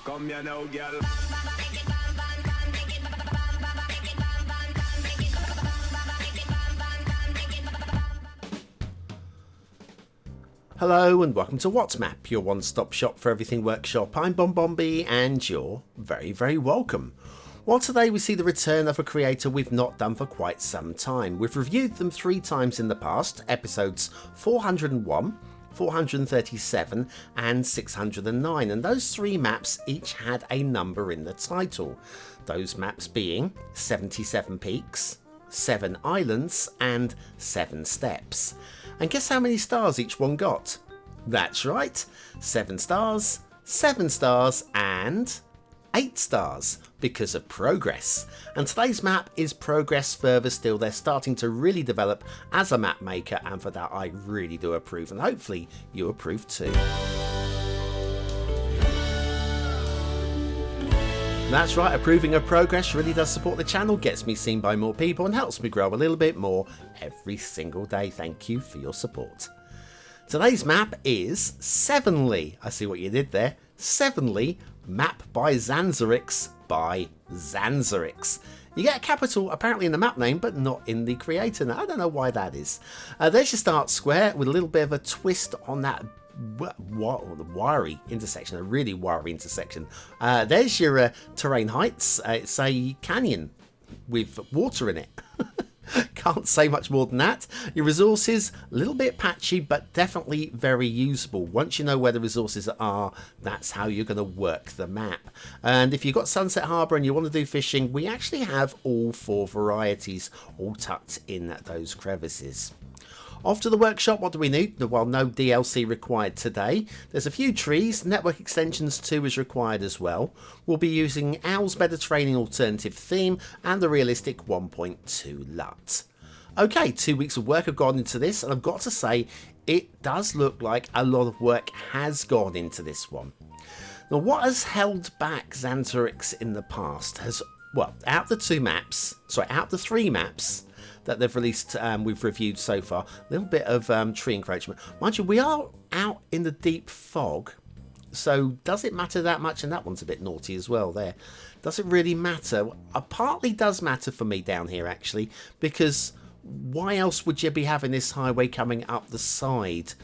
Come here now, girl. Hello and welcome to What's Map, your one-stop shop for everything workshop. I'm BonBonB and you're very, very welcome. Well, today we see the return of a creator we've not done for quite some time. We've reviewed them 3 times in the past, episodes 401, 437 and 609, and those 3 maps each had a number in the title. Those maps being 77 Peaks, 7 Islands and 7 Steps. And guess how many stars each one got? That's right, 7 stars, 7 stars and 8 stars because of progress. And today's map is progress further still. They're starting to really develop as a map maker, and for that I really do approve, and hopefully you approve too. That's right, approving of progress really does support the channel, gets me seen by more people and helps me grow a little bit more every single day. Thank you for your support. Today's map is Sevenly. I see what you did there. Sevenly, map by Zanzarix by Zanzarix. You get a capital apparently in the map name, but not in the creator. Now, I don't know why that is. There's your start square with a little bit of a twist on that wiry intersection, a really wiry intersection. There's your terrain heights. It's a canyon with water in it. Can't say much more than that. Your resources, a little bit patchy, but definitely very usable. Once you know where the resources are, that's how you're going to work the map. And if you've got Sunset Harbour and you want to do fishing, we actually have all 4 varieties all tucked in those crevices. Off to the workshop, what do we need? Well, no DLC required today. There's a few trees, network extensions 2 is required as well. We'll be using Owl's Mediterranean alternative theme and the realistic 1.2 LUT. Okay, 2 weeks of work have gone into this, and I've got to say, it does look like a lot of work has gone into this one. Now, what has held back Zanzarix in the past has, well, out the 3 maps that they've released, we've reviewed so far, a little bit of tree encroachment. Mind you, we are out in the deep fog, so does it matter that much? And that one's a bit naughty as well there. Does it really matter? It partly does matter for me down here, actually, because why else would you be having this highway coming up the side?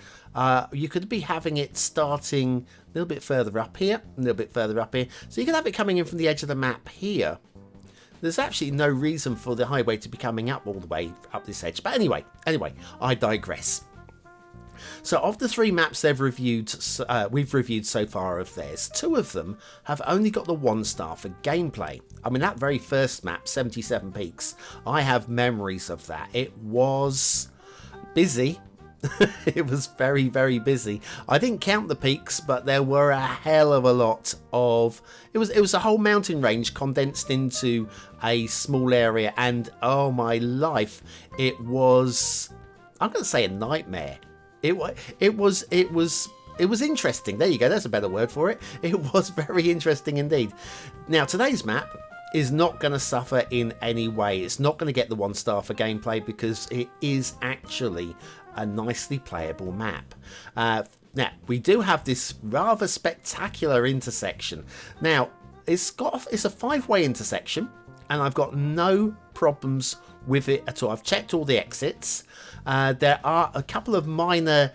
You could be having it starting a little bit further up here, a little bit further up here. So you could have it coming in from the edge of the map here. There's actually no reason for the highway to be coming up all the way up this edge. But anyway, I digress. So of the 3 maps we've reviewed so far of theirs, 2 of them have only got the 1 star for gameplay. I mean, that very first map, 77 Peaks, I have memories of that. It was busy. It was very, very busy. I didn't count the peaks, but there were a hell of a lot of... It was a whole mountain range condensed into a small area, and oh my life, it was... I'm going to say a nightmare. It was interesting. There you go. That's a better word for it. It was very interesting indeed. Now, today's map is not going to suffer in any way. It's not going to get the 1 star for gameplay because it is actually a nicely playable map. Now, we do have this rather spectacular intersection. Now, it's a 5-way intersection, and I've got no problems with it at all. I've checked all the exits. There are a couple of minor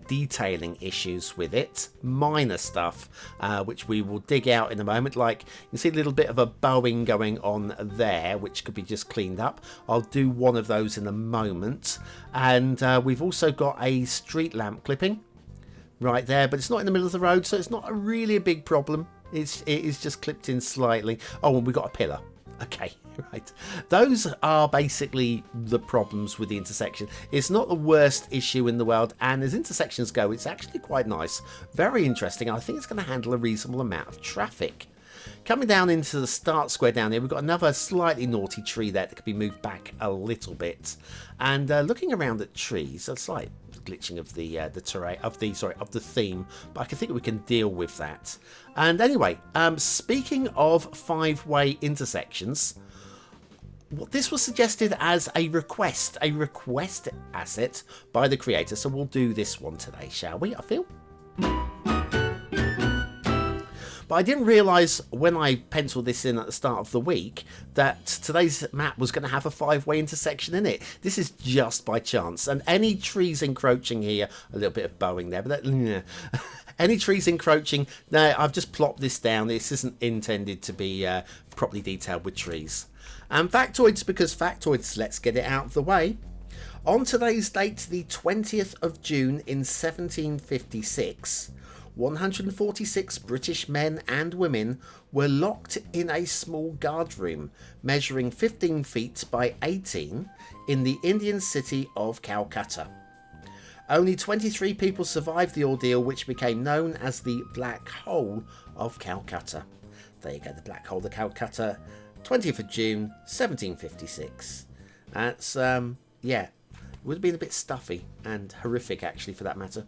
detailing issues with it, minor stuff, which we will dig out in a moment. Like, you can see a little bit of a bowing going on there, which could be just cleaned up. I'll do one of those in a moment. And we've also got a street lamp clipping right there, but it's not in the middle of the road, so it's not really a big problem. It is just clipped in slightly. Oh, and we've got a pillar. Okay, right. Those are basically the problems with the intersection. It's not the worst issue in the world, and as intersections go, it's actually quite nice. Very interesting. I think it's going to handle a reasonable amount of traffic. Coming down into the start square down here, we've got another slightly naughty tree there that could be moved back a little bit. And looking around at trees, a slight glitching of the terrain of the theme, but I think we can deal with that. And anyway, speaking of 5-way intersections, this was suggested as a request asset by the creator, so we'll do this one today, shall we? I feel. But I didn't realise when I penciled this in at the start of the week that today's map was going to have a 5-way intersection in it. This is just by chance. And any trees encroaching here, a little bit of bowing there, but that, any trees encroaching, no, I've just plopped this down. This isn't intended to be properly detailed with trees. And factoids, because factoids, let's get it out of the way. On today's date, the 20th of June in 1756, 146 British men and women were locked in a small guard room measuring 15 feet by 18 in the Indian city of Calcutta. Only 23 people survived the ordeal, which became known as the Black Hole of Calcutta. There you go, the Black Hole of Calcutta, 20th of June 1756. That's, yeah, it would have been a bit stuffy and horrific, actually, for that matter.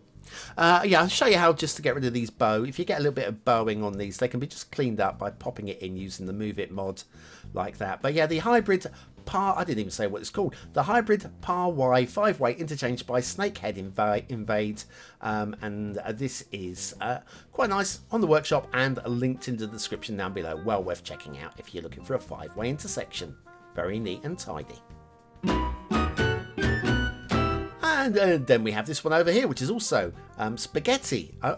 Yeah, I'll show you how just to get rid of these bow. If you get a little bit of bowing on these, they can be just cleaned up by popping it in using the Move It mod like that. But yeah, the hybrid I didn't even say what it's called. The hybrid Par Y 5-way interchange by Snakeheadinvade. And this is quite nice on the workshop and linked in the description down below. Well worth checking out if you're looking for a 5-way intersection. Very neat and tidy. And then we have this one over here, which is also spaghetti. I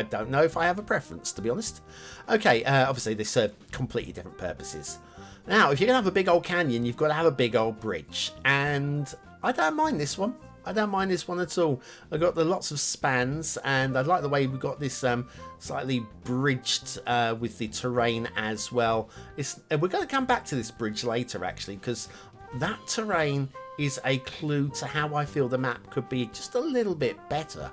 don't know if I have a preference, to be honest. Okay, obviously they serve completely different purposes. Now, if you're going to have a big old canyon, you've got to have a big old bridge. And I don't mind this one. I don't mind this one at all. I've got the lots of spans, and I like the way we've got this slightly bridged with the terrain as well. We're going to come back to this bridge later, actually, because that terrain is a clue to how I feel the map could be just a little bit better.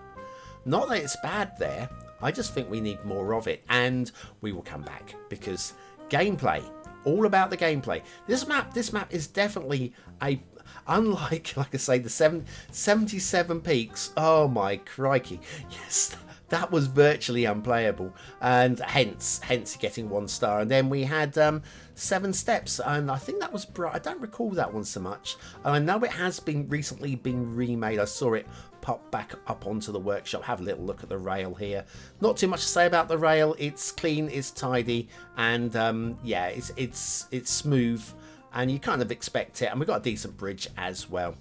Not that it's bad there, I just think we need more of it, and we will come back because gameplay, all about the gameplay. This map is definitely unlike, like I say, the 77 peaks. Oh my crikey, yes, that was virtually unplayable, and hence getting 1 star. And then we had 7 steps, and I think that was bright. I don't recall that one so much, and I know it has recently been remade. I saw it pop back up onto the workshop. Have a little look at the rail here. Not too much to say about the rail. It's clean, it's tidy, and yeah, it's smooth, and you kind of expect it. And we've got a decent bridge as well.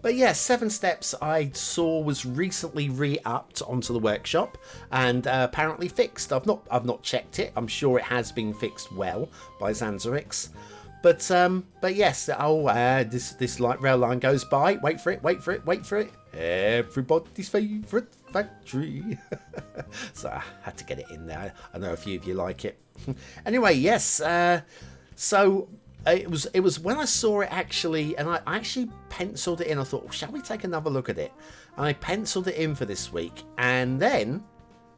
But yeah, 7 steps I saw was recently re-upped onto the workshop and apparently fixed. I've not checked it. I'm sure it has been fixed well by Zanzarix. But yes, this light rail line goes by. Wait for it. Everybody's favourite factory. So I had to get it in there. I know a few of you like it. Anyway, yes. So it was when I saw it actually, and I actually penciled it in. I thought, well, shall we take another look at it? And I penciled it in for this week, and then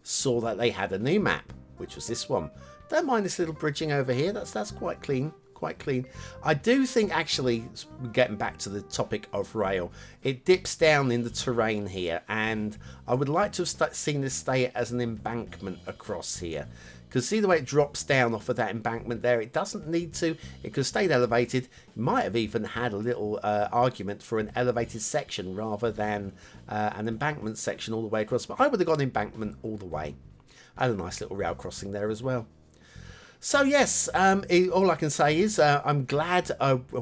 saw that they had a new map, which was this one. Don't mind this little bridging over here. That's quite clean. Quite clean. I do think, actually, getting back to the topic of rail, it dips down in the terrain here, and I would like to have seen this stay as an embankment across here. Because see the way it drops down off of that embankment there? It doesn't need to. It could have stayed elevated. It might have even had a little argument for an elevated section rather than an embankment section all the way across. But I would have gone embankment all the way. I had a nice little rail crossing there as well. So yes, all I can say is I'm glad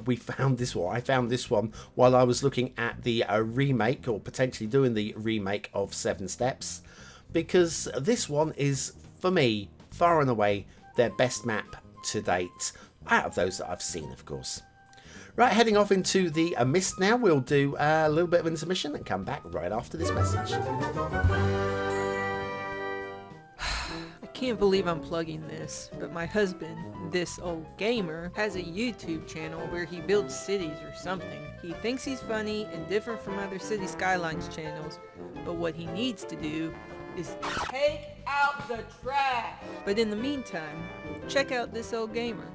we found this one. I found this one while I was looking at the remake, or potentially doing the remake of 7 Steps. Because this one is, for me, far and away their best map to date, out of those that I've seen, of course. Right, heading off into the mist now. We'll do a little bit of intermission and come back right after this message. I can't believe I'm plugging this, but my husband, this old gamer, has a YouTube channel where he builds cities or something. He thinks he's funny and different from other Cities Skylines channels, but what he needs to do is take out the trash. But in the meantime, check out this old gamer.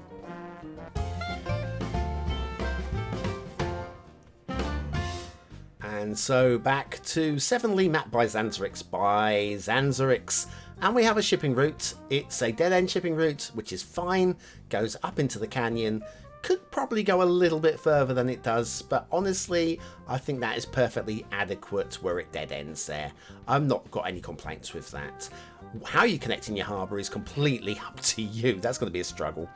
And so back to 7 Lee map by Zanzarix. And we have a shipping route. It's a dead-end shipping route, which is fine. Goes up into the canyon. Could probably go a little bit further than it does, but honestly, I think that is perfectly adequate where it dead ends there. I've not got any complaints with that. How you connect in your harbour is completely up to you. That's going to be a struggle.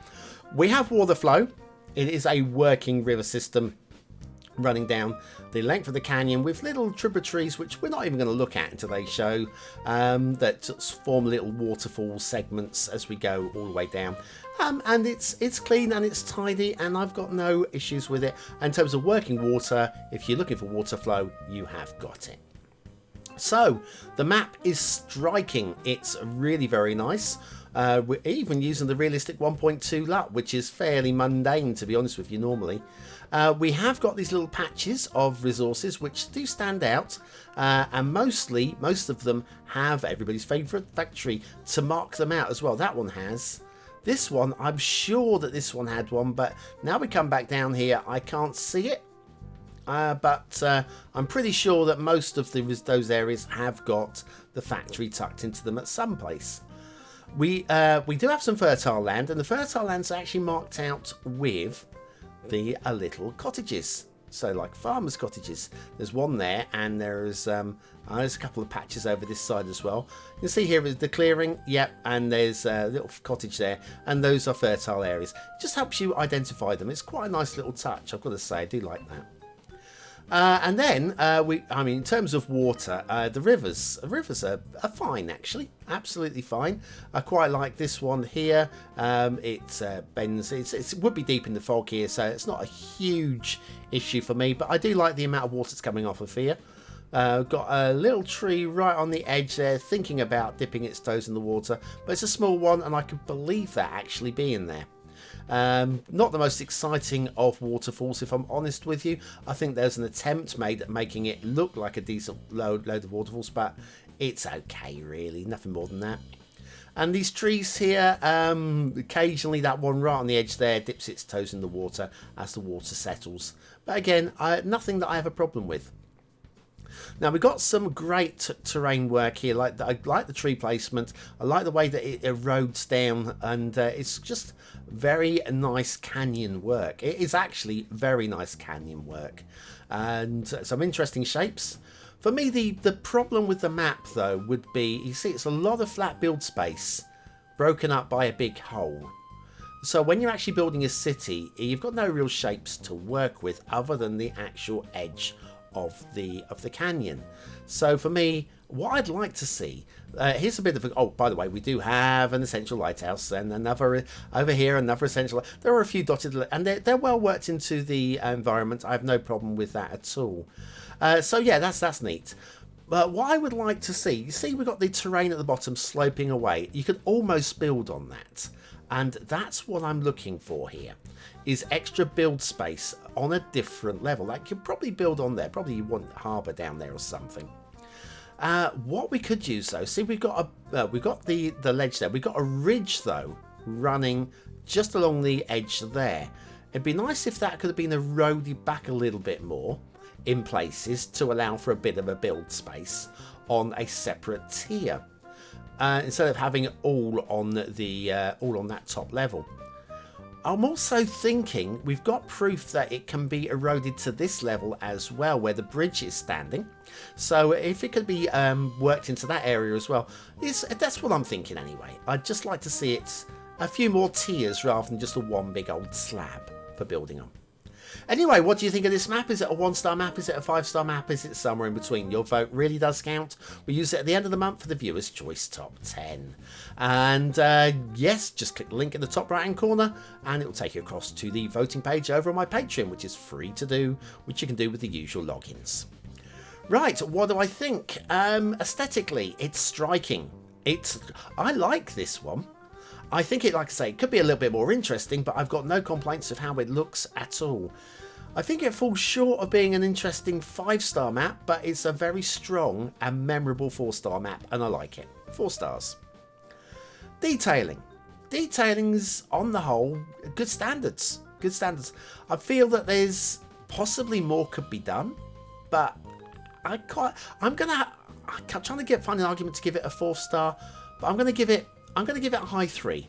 We have water flow. It is a working river system running down the length of the canyon with little tributaries, which we're not even going to look at in today's show, that form little waterfall segments as we go all the way down. And it's clean and it's tidy, and I've got no issues with it. In terms of working water, if you're looking for water flow, you have got it. So the map is striking. It's really very nice. We're even using the realistic 1.2 LUT, which is fairly mundane, to be honest with you, normally. We have got these little patches of resources which do stand out, and most of them have everybody's favourite factory to mark them out as well. That one has. This one, I'm sure that this one had one, but now we come back down here, I can't see it. But I'm pretty sure that most of those areas have got the factory tucked into them at some place. We do have some fertile land, and the fertile land's actually marked out with the little cottages. So like farmers' cottages. There's one there, and there's a couple of patches over this side as well. You can see here is the clearing, yep, and there's a little cottage there, and those are fertile areas. It just helps you identify them. It's quite a nice little touch, I've got to say. I do like that. And then, in terms of water, the rivers are fine, actually. Absolutely fine. I quite like this one here. It bends. It would be deep in the fog here, so it's not a huge issue for me. But I do like the amount of water that's coming off of here. Got a little tree right on the edge there, thinking about dipping its toes in the water. But it's a small one, and I could believe that actually being there. Not the most exciting of waterfalls, if I'm honest with you. I think there's an attempt made at making it look like a decent load of waterfalls, but it's okay, really. Nothing more than that. And these trees here, occasionally that one right on the edge there dips its toes in the water as the water settles. But again, nothing that I have a problem with. Now we've got some great terrain work here. I like the tree placement. I like the way that it erodes down, and it's just very nice canyon work. It is actually very nice canyon work, and some interesting shapes. For me, the problem with the map though would be, you see, it's a lot of flat build space broken up by a big hole. So when you're actually building a city, you've got no real shapes to work with other than the actual edge of the canyon. So for me, what I'd like to see, here's a bit of a, oh, by the way, we do have an essential lighthouse and another over here, another essential. There are a few dotted, and they're well worked into the environment. I have no problem with that at all. So yeah, that's neat. But what I would like to see, you see, we've got the terrain at the bottom sloping away. You could almost build on that. And that's what I'm looking for here, is extra build space on a different level. Like, you could probably build on there. Probably you want harbour down there or something. What we could use though, see, we've got the ledge there. We've got a ridge though running just along the edge there. It'd be nice if that could have been eroded back a little bit more in places to allow for a bit of a build space on a separate tier. Instead of having it all on that top level. I'm also thinking we've got proof that it can be eroded to this level as well, where the bridge is standing. So if it could be worked into that area as well, that's what I'm thinking anyway. I'd just like to see it a few more tiers rather than just a one big old slab for building on. Anyway, what do you think of this map? Is it a 1-star map? Is it a 5-star map? Is it somewhere in between? Your vote really does count. We use it at the end of the month for the Viewers' Choice Top 10. And yes, just click the link in the top right hand corner and it will take you across to the voting page over on my Patreon, which is free to do, which you can do with the usual logins. Right, what do I think? Aesthetically, it's striking. I like this one. I think it, like I say, it could be a little bit more interesting, but I've got no complaints of how it looks at all. I think it falls short of being an interesting 5-star map, but it's a very strong and memorable 4-star map, and I like it. 4 stars. Detailing. Detailing's, on the whole, good standards. Good standards. I feel that there's possibly more could be done, but I'm trying to find an argument to give it a 4-star, but I'm going to give it a high 3.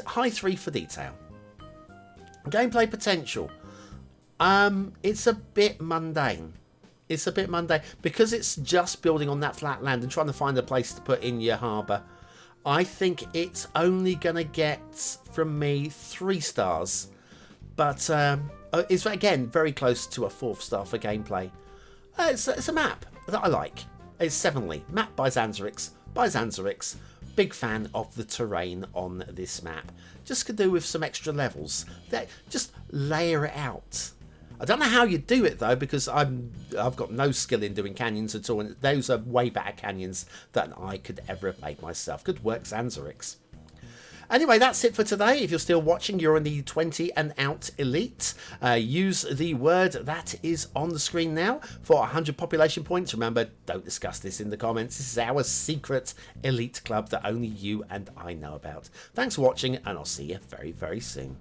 High 3 for detail. Gameplay potential. It's a bit mundane. It's a bit mundane because it's just building on that flat land and trying to find a place to put in your harbour. I think it's only going to get from me 3 stars, but it's again very close to a 4th star for gameplay. It's a map that I like. It's 7ly, map by Zanzarix. Big fan of the terrain on this map. Just could do with some extra levels. Just layer it out. I don't know how you do it though, because I've got no skill in doing canyons at all, and those are way better canyons than I could ever have made myself. Good work, Zanzarix. Anyway, that's it for today. If you're still watching, you're in the 20 and out elite. Use the word that is on the screen now for 100 population points. Remember, don't discuss this in the comments. This is our secret elite club that only you and I know about. Thanks for watching, and I'll see you very, very soon.